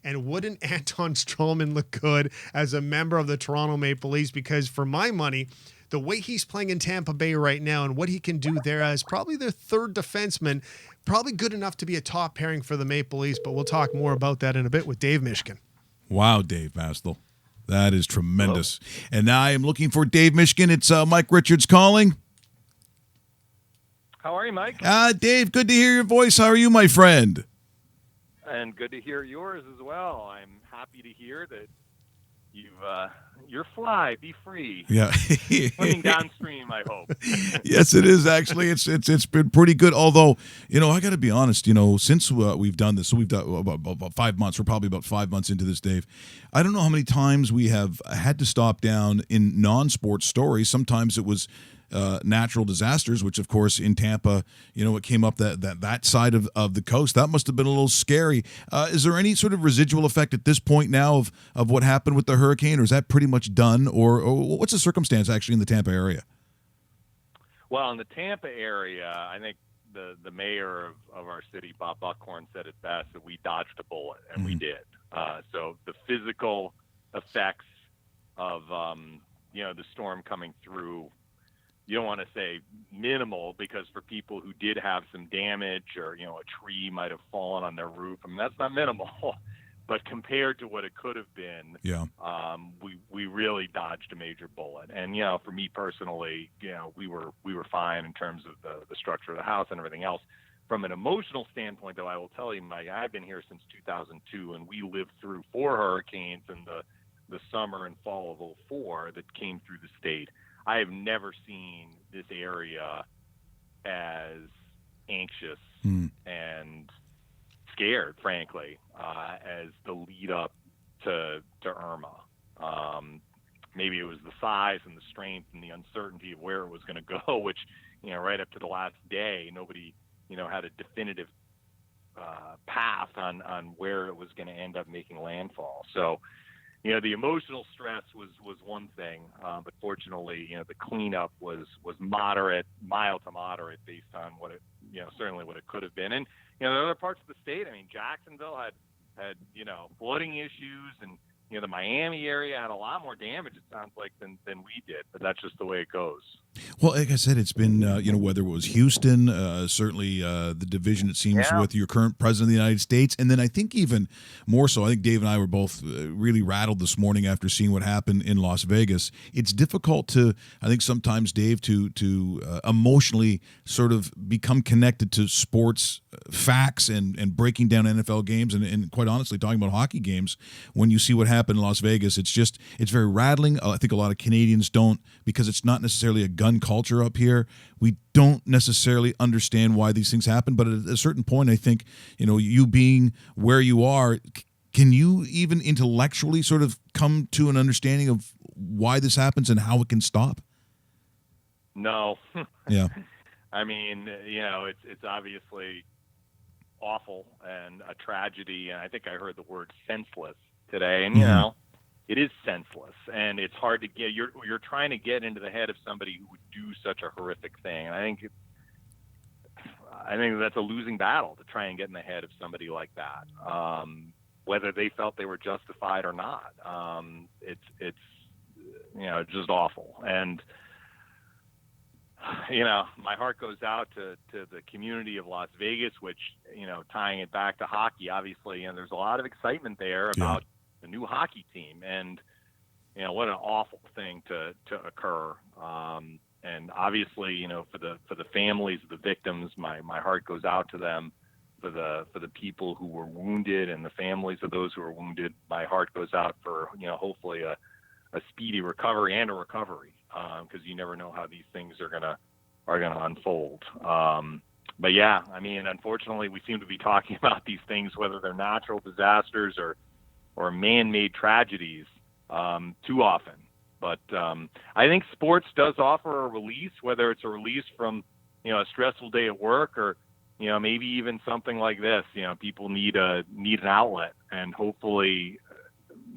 And wouldn't Anton Strawman look good as a member of the Toronto Maple Leafs? Because for my money, the way he's playing in Tampa Bay right now and what he can do there as probably their third defenseman, probably good enough to be a top pairing for the Maple Leafs. But we'll talk more about that in a bit with Dave Mishkin. Wow, Dave Mastel. That is tremendous. Hello. And now I am looking for Dave Mishkin. It's Mike Richards calling. How are you, Mike? Dave, good to hear your voice. How are you, my friend? And good to hear yours as well. I'm happy to hear that you're fly, be free. Yeah. Swimming downstream, I hope. Yes, it is actually. It's been pretty good. Although, I got to be honest, since we've done this, so we've done about 5 months. We're probably about 5 months into this, Dave. I don't know how many times we have had to stop down in non-sports stories. Sometimes it was natural disasters, which of course in Tampa, it came up that side of the coast. That must have been a little scary. Is there any sort of residual effect at this point now of what happened with the hurricane, or is that pretty much done, or what's the circumstance actually in the Tampa area? Well, in the Tampa area, I think the mayor of our city, Bob Buckhorn, said it best that we dodged a bullet, and we did. So the physical effects of the storm coming through, you don't want to say minimal, because for people who did have some damage, or a tree might have fallen on their roof, I mean, that's not minimal. But compared to what it could have been, we really dodged a major bullet. And for me personally, we were fine in terms of the structure of the house and everything else. From an emotional standpoint, though, I will tell you, Mike, I've been here since 2002, and we lived through 4 hurricanes in the summer and fall of 2004 that came through the state. I have never seen this area as anxious and scared, frankly, as the lead up to Irma. Maybe it was the size and the strength and the uncertainty of where it was going to go, which, right up to the last day, nobody, had a definitive path on where it was going to end up making landfall. So, the emotional stress was one thing, but fortunately, the cleanup was mild to moderate, based on what it, certainly what it could have been. And there are other parts of the state. I mean, Jacksonville had flooding issues, and the Miami area had a lot more damage, it sounds like, than we did. But that's just the way it goes. Well, like I said, it's been, whether it was Houston, certainly the division, it seems, with your current president of the United States. And then I think even more so, I think Dave and I were both really rattled this morning after seeing what happened in Las Vegas. It's difficult to, I think sometimes, Dave, to emotionally sort of become connected to sports facts and breaking down NFL games and quite honestly talking about hockey games when you see what happened in Las Vegas. It's very rattling. I think a lot of Canadians don't, because it's not necessarily a gun culture up here. We don't necessarily understand why these things happen, but at a certain point, I think, you being where you are, can you even intellectually sort of come to an understanding of why this happens and how it can stop? No. Yeah. I mean, it's obviously awful and a tragedy, and I think I heard the word senseless today, and it is senseless, and it's hard to get. You're trying to get into the head of somebody who would do such a horrific thing, and I think that's a losing battle, to try and get in the head of somebody like that, whether they felt they were justified or not. It's just awful, and my heart goes out to the community of Las Vegas, which, tying it back to hockey, obviously, and there's a lot of excitement there about the new hockey team, and what an awful thing to occur. And obviously, for the families of the victims, my heart goes out to them. For the people who were wounded and the families of those who were wounded, my heart goes out for hopefully a speedy recovery and a recovery, because you never know how these things are gonna unfold. But yeah, I mean, unfortunately, we seem to be talking about these things, whether they're natural disasters or man-made tragedies, too often. But I think sports does offer a release, whether it's a release from a stressful day at work, or maybe even something like this. People need an outlet, and hopefully,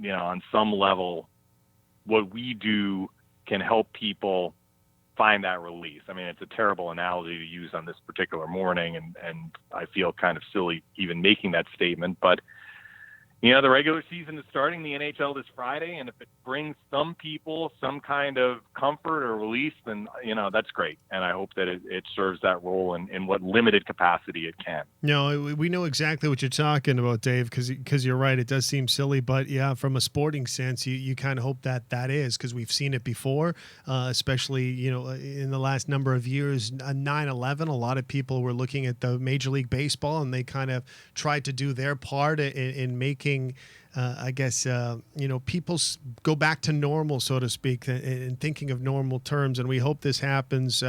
on some level, what we do can help people find that release. I mean, it's a terrible analogy to use on this particular morning, and I feel kind of silly even making that statement, but the regular season is starting, the NHL this Friday, and if it brings some people some kind of comfort or release, then, that's great. And I hope that it serves that role in what limited capacity it can. No, we know exactly what you're talking about, Dave, because you're right. It does seem silly, but yeah, from a sporting sense, you kind of hope that is, because we've seen it before, especially, in the last number of years. 9/11, a lot of people were looking at the Major League Baseball, and they kind of tried to do their part in making, I guess, people go back to normal, so to speak, and thinking of normal terms. And we hope this happens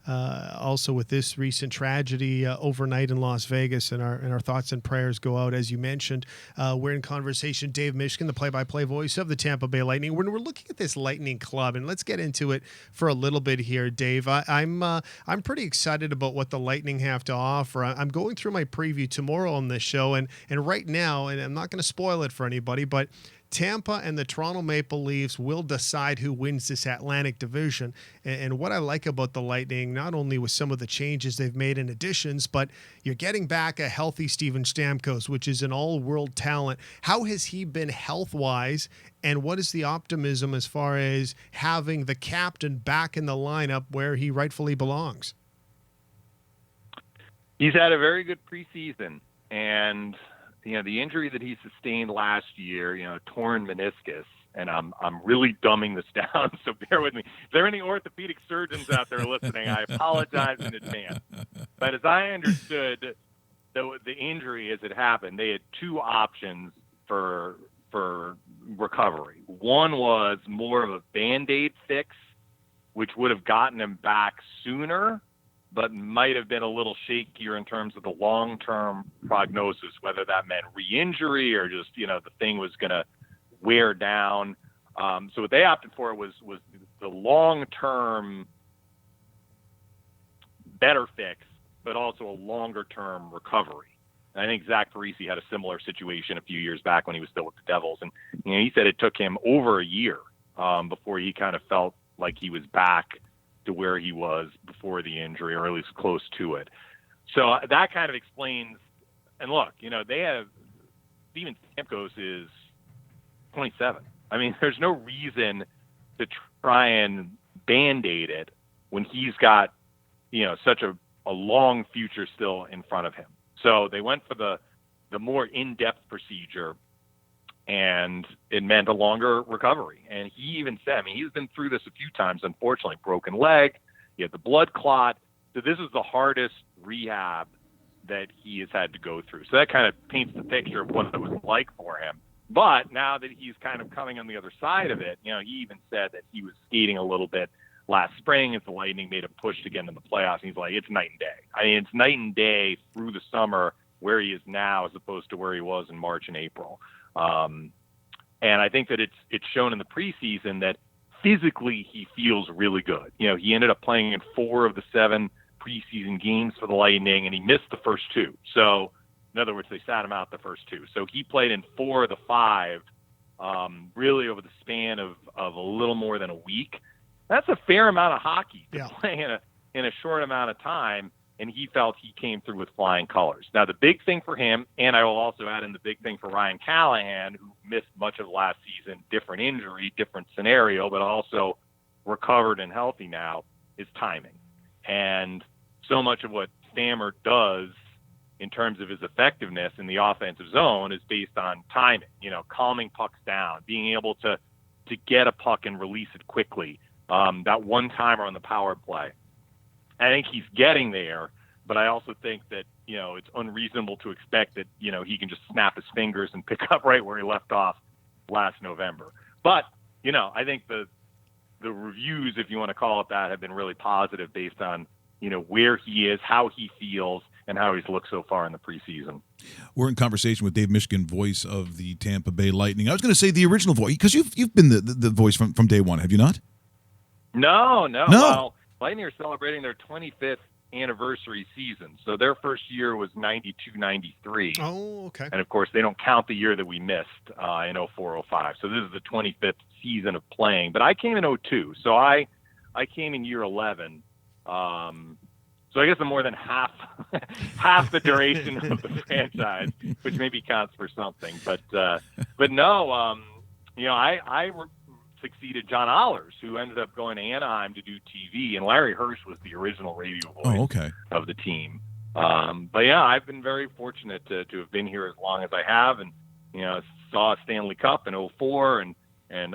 also with this recent tragedy overnight in Las Vegas, and our thoughts and prayers go out. As you mentioned, we're in conversation. Dave Mishkin, the play-by-play voice of the Tampa Bay Lightning. When we're looking at this Lightning club, and let's get into it for a little bit here, Dave. I'm pretty excited about what the Lightning have to offer. I'm going through my preview tomorrow on this show, and right now, and I'm not going to spoil it for anybody, but Tampa and the Toronto Maple Leafs will decide who wins this Atlantic division. And what I like about the Lightning, not only with some of the changes they've made in additions, but you're getting back a healthy Steven Stamkos, which is an all-world talent. How has he been health-wise, and what is the optimism as far as having the captain back in the lineup where he rightfully belongs? He's had a very good preseason, and the injury that he sustained last year, torn meniscus, and I'm really dumbing this down, so bear with me. If there are any orthopedic surgeons out there listening, I apologize in advance. But as I understood the injury as it happened, they had two options for recovery. One was more of a Band-Aid fix, which would have gotten him back sooner, but might have been a little shakier in terms of the long-term prognosis, whether that meant re-injury or just, the thing was going to wear down. So what they opted for was the long-term better fix, but also a longer-term recovery. And I think Zach Parise had a similar situation a few years back when he was still with the Devils. And he said it took him over a year before he kind of felt like he was back to where he was before the injury, or at least close to it. So that kind of explains. And look, they have Steven Stamkos is 27. I mean, there's no reason to try and Band-Aid it when he's got, such a long future still in front of him. So they went for the more in-depth procedure, and it meant a longer recovery. And he even said, he's been through this a few times, unfortunately, broken leg, he had the blood clot. So this is the hardest rehab that he has had to go through. So that kind of paints the picture of what it was like for him. But now that he's kind of coming on the other side of it, he even said that he was skating a little bit last spring as the Lightning made a push to get in the playoffs. And he's like, it's night and day. It's night and day through the summer where he is now as opposed to where he was in March and April. And I think that it's shown in the preseason that physically he feels really good. He ended up playing in 4 of the 7 preseason games for the Lightning, and he missed the first 2. So, in other words, they sat him out the first 2. So he played in 4 of the 5, really over the span of a little more than a week. That's a fair amount of hockey to play in a short amount of time. And he felt he came through with flying colors. Now, the big thing for him, and I will also add in the big thing for Ryan Callahan, who missed much of last season, different injury, different scenario, but also recovered and healthy now, is timing. And so much of what Stammer does in terms of his effectiveness in the offensive zone is based on timing, calming pucks down, being able to get a puck and release it quickly, that one-timer on the power play. I think he's getting there, but I also think that, it's unreasonable to expect that, he can just snap his fingers and pick up right where he left off last November. But, I think the reviews, if you want to call it that, have been really positive based on, where he is, how he feels, and how he's looked so far in the preseason. We're in conversation with Dave Mishkin, voice of the Tampa Bay Lightning. I was going to say the original voice, because you've been the voice from day one, have you not? No. Well, Lightning are celebrating their 25th anniversary season. So their first year was 92-93. Oh, okay. And, of course, they don't count the year that we missed in 04-05. So this is the 25th season of playing. But I came in 02. So I came in year 11. So I guess I'm more than half half the duration of the franchise, which maybe counts for something. But no, I succeeded John Ollers, who ended up going to Anaheim to do TV, and Larry Hirsch was the original radio voice of the team. But yeah, I've been very fortunate to have been here as long as I have, and saw a Stanley Cup in 2004 and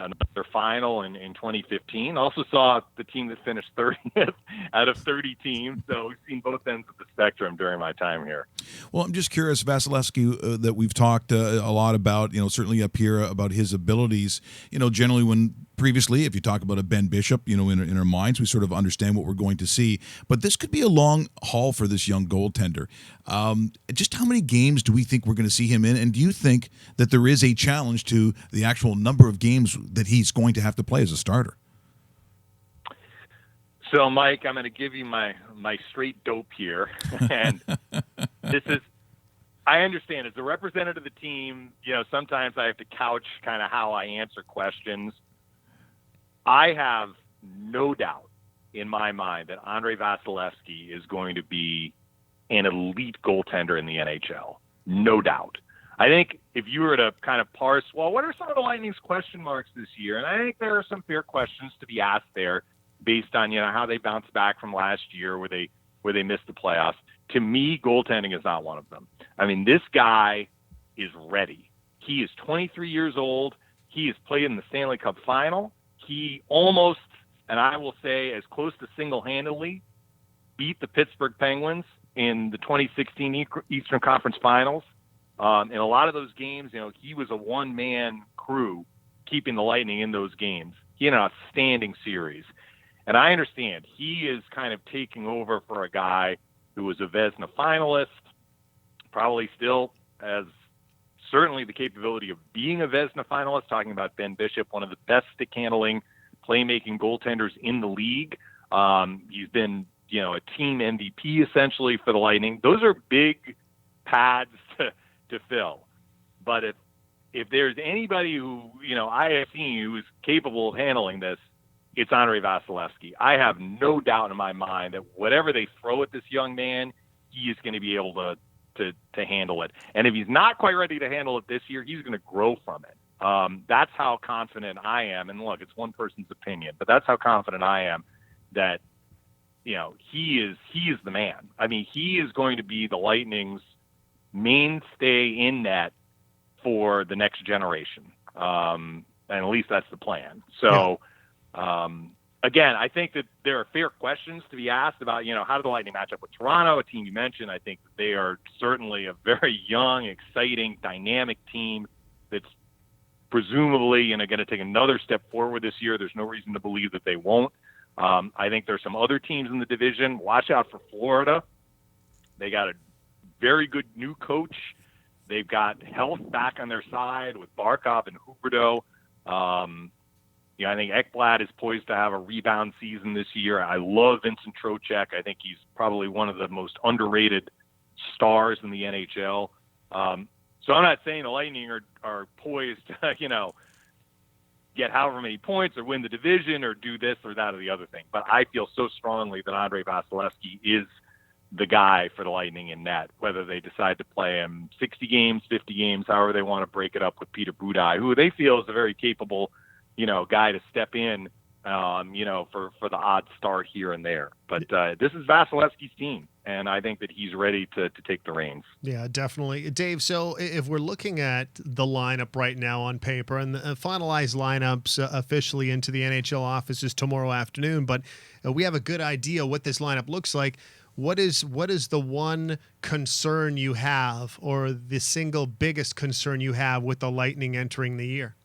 another final in 2015. Also saw the team that finished 30th out of 30 teams. So we've seen both ends of the spectrum during my time here. Well, I'm just curious, Vasilevsky, that we've talked a lot about, certainly up here about his abilities. Generally when previously, if you talk about a Ben Bishop, in our minds, we sort of understand what we're going to see. But this could be a long haul for this young goaltender. Just how many games do we think we're going to see him in? And do you think that there is a challenge to the actual number of games that he's going to have to play as a starter? So, Mike, I'm going to give you my straight dope here. And I understand as a representative of the team, sometimes I have to couch kind of how I answer questions. I have no doubt in my mind that Andrei Vasilevsky is going to be an elite goaltender in the NHL. No doubt. I think if you were to kind of parse, well, what are some of the Lightning's question marks this year? And I think there are some fair questions to be asked there based on, how they bounced back from last year where they missed the playoffs. To me, goaltending is not one of them. I mean, this guy is ready. He is 23 years old. He has played in the Stanley Cup final. He almost, and I will say as close to single-handedly, beat the Pittsburgh Penguins in the 2016 Eastern Conference Finals. In a lot of those games, he was a one-man crew keeping the Lightning in those games. He had an outstanding series. And I understand he is kind of taking over for a guy who was a Vezina finalist, probably still has certainly the capability of being a Vezina finalist, talking about Ben Bishop, one of the best stick-handling, playmaking goaltenders in the league. He's been, a team MVP essentially for the Lightning. Those are big pads to fill. But if there's anybody who, I have seen who is capable of handling this, it's Andrei Vasilevsky. I have no doubt in my mind that whatever they throw at this young man, he is going to be able to handle it. And if he's not quite ready to handle it this year, he's going to grow from it. That's how confident I am. And look, it's one person's opinion, but that's how confident I am that, he is the man. I mean, he is going to be the Lightning's mainstay in net for the next generation. And at least that's the plan. So, again, I think that there are fair questions to be asked about, how did the Lightning match up with Toronto, a team you mentioned. I think that they are certainly a very young, exciting, dynamic team that's presumably going to take another step forward this year. There's no reason to believe that they won't. I think there's some other teams in the division. Watch out for Florida. They got a very good new coach. They've got health back on their side with Barkov and Huberdeau. I think Ekblad is poised to have a rebound season this year. I love Vincent Trocheck. I think he's probably one of the most underrated stars in the NHL. So I'm not saying the Lightning are poised to, get however many points or win the division or do this or that or the other thing. But I feel so strongly that Andrei Vasilevsky is the guy for the Lightning in net, whether they decide to play him 60 games, 50 games, however they want to break it up with Peter Budaj, who they feel is a very capable, guy to step in, for the odd start here and there. But this is Vasilevsky's team, and I think that he's ready to take the reins. Yeah, definitely. Dave, so if we're looking at the lineup right now on paper, and the finalized lineups officially into the NHL offices tomorrow afternoon, but we have a good idea what this lineup looks like. What is the one concern you have, or the single biggest concern you have with the Lightning entering the year?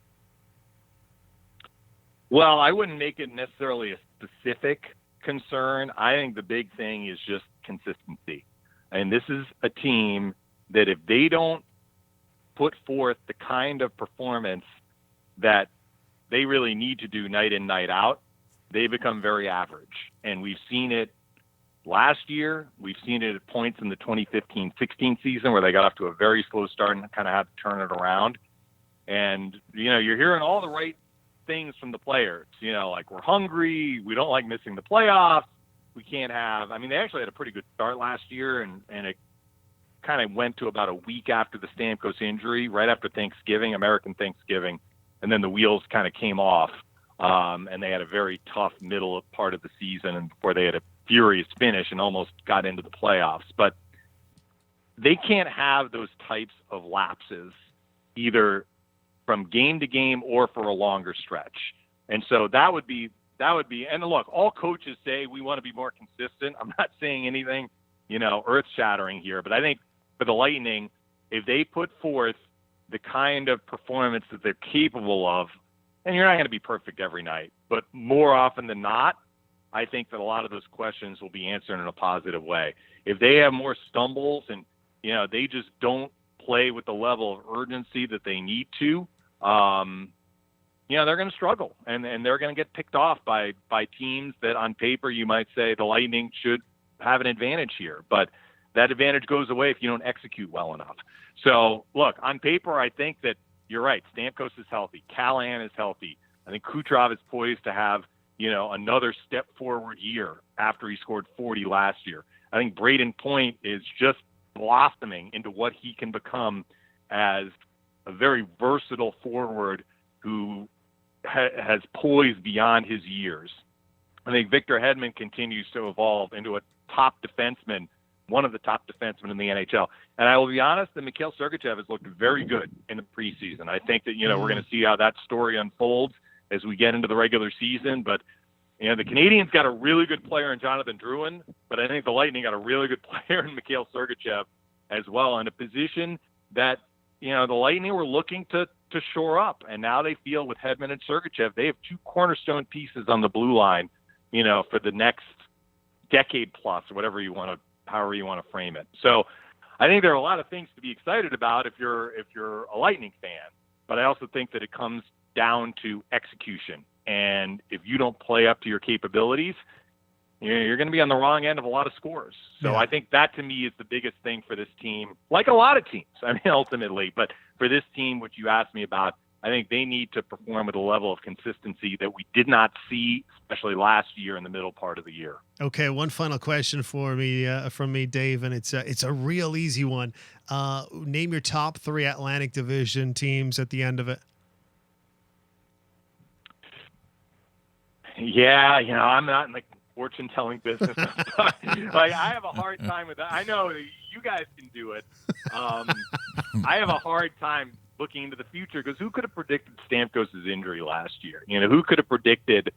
Well, I wouldn't make it necessarily a specific concern. I think the big thing is just consistency. And this is a team that if they don't put forth the kind of performance that they really need to do night in, night out, they become very average. And we've seen it last year. We've seen it at points in the 2015-16 season where they got off to a very slow start and kind of had to turn it around. And, you're hearing all the right things from the players, like we're hungry, we don't like missing the playoffs. We can't have. I mean, they actually had a pretty good start last year, and it kind of went to about a week after the Stamkos injury, right after Thanksgiving, American Thanksgiving, and then the wheels kind of came off, and they had a very tough middle part of the season, and before they had a furious finish and almost got into the playoffs. But they can't have those types of lapses either from game to game or for a longer stretch. And so that would be, and look, all coaches say we want to be more consistent. I'm not saying anything, earth shattering here, but I think for the Lightning, if they put forth the kind of performance that they're capable of, and you're not going to be perfect every night, but more often than not, I think that a lot of those questions will be answered in a positive way. If they have more stumbles and, they just don't play with the level of urgency that they need to, they're going to struggle, and they're going to get picked off by teams that on paper you might say the Lightning should have an advantage here. But that advantage goes away if you don't execute well enough. So, look, on paper, I think that you're right. Stamkos is healthy. Callahan is healthy. I think Kucherov is poised to have, another step forward year after he scored 40 last year. I think Braden Point is just blossoming into what he can become as a very versatile forward who has poised beyond his years. I think Victor Hedman continues to evolve into a top defenseman, one of the top defensemen in the NHL. And I will be honest that Mikhail Sergachev has looked very good in the preseason. I think that, we're going to see how that story unfolds as we get into the regular season. But, the Canadians got a really good player in Jonathan Drouin, but I think the Lightning got a really good player in Mikhail Sergachev as well, in a position that, the Lightning were looking to shore up. And now they feel with Hedman and Sergachev, they have two cornerstone pieces on the blue line, for the next decade plus, or however you want to frame it. So I think there are a lot of things to be excited about if you're a Lightning fan, but I also think that it comes down to execution. And if you don't play up to your capabilities, you're going to be on the wrong end of a lot of scores. So yeah. I think that to me is the biggest thing for this team, like a lot of teams, ultimately. But for this team, which you asked me about, I think they need to perform with a level of consistency that we did not see, especially last year in the middle part of the year. Okay, one final question for me, from me, Dave, and it's a real easy one. Name your top 3 Atlantic Division teams at the end of it. Yeah, I'm not in the fortune-telling business. I have a hard time with that. I know you guys can do it. I have a hard time looking into the future because who could have predicted Stamkos' injury last year? Who could have predicted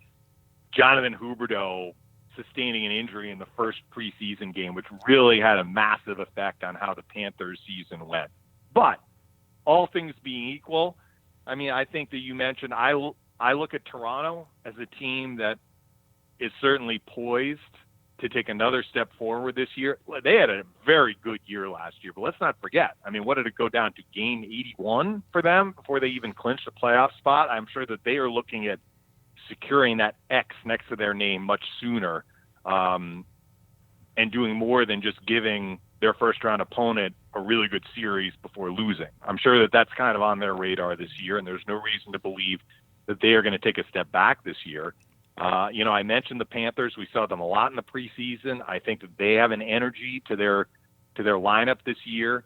Jonathan Huberdeau sustaining an injury in the first preseason game, which really had a massive effect on how the Panthers' season went. But all things being equal, I think that you mentioned I look at Toronto as a team that is certainly poised to take another step forward this year. They had a very good year last year, but let's not forget. What did it go down to, game 81 for them before they even clinched a playoff spot? I'm sure that they are looking at securing that X next to their name much sooner, and doing more than just giving their first-round opponent a really good series before losing. I'm sure that that's kind of on their radar this year, and there's no reason to believe that they are going to take a step back this year. I mentioned the Panthers. We saw them a lot in the preseason. I think that they have an energy to their lineup this year.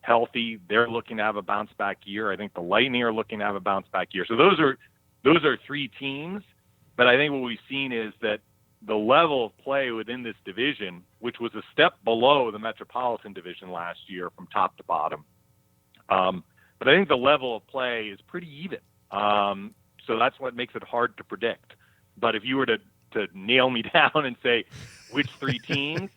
Healthy, they're looking to have a bounce back year. I think the Lightning are looking to have a bounce back year. So those are 3 teams. But I think what we've seen is that the level of play within this division, which was a step below the Metropolitan Division last year from top to bottom. But I think the level of play is pretty even. So that's what makes it hard to predict. But if you were to nail me down and say which 3 teams,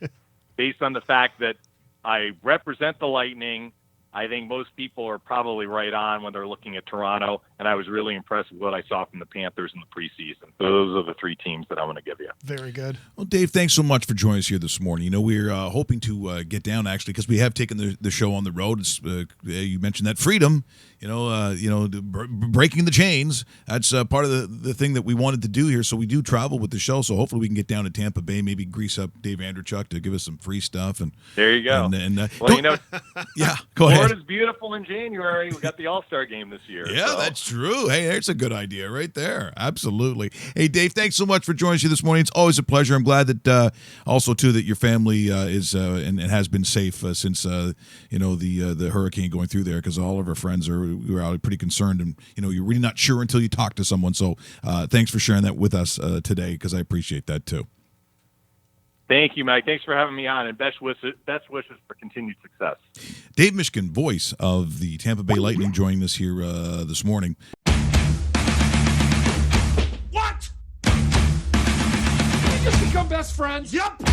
based on the fact that I represent the Lightning, I think most people are probably right on when they're looking at Toronto, and I was really impressed with what I saw from the Panthers in the preseason. So those are the 3 teams that I'm going to give you. Very good. Well, Dave, thanks so much for joining us here this morning. We're hoping to get down, actually, because we have taken the show on the road. You mentioned that freedom, breaking the chains. That's part of the thing that we wanted to do here. So we do travel with the show. So hopefully we can get down to Tampa Bay, maybe grease up Dave Andrechuk to give us some free stuff. And there you go. And well, yeah, go ahead. Florida's beautiful in January. We got the All-Star game this year. Yeah, so. That's true. Hey, there's a good idea right there. Absolutely. Hey, Dave, thanks so much for joining us this morning. It's always a pleasure. I'm glad that also too that your family is and has been safe since the hurricane going through there, because all of our friends we were out pretty concerned, and you're really not sure until you talk to someone. So thanks for sharing that with us today, because I appreciate that too. Thank you, Mike. Thanks for having me on, and best wishes for continued success. Dave Mishkin, voice of the Tampa Bay Lightning, joining us here this morning. What? Did we just become best friends? Yep.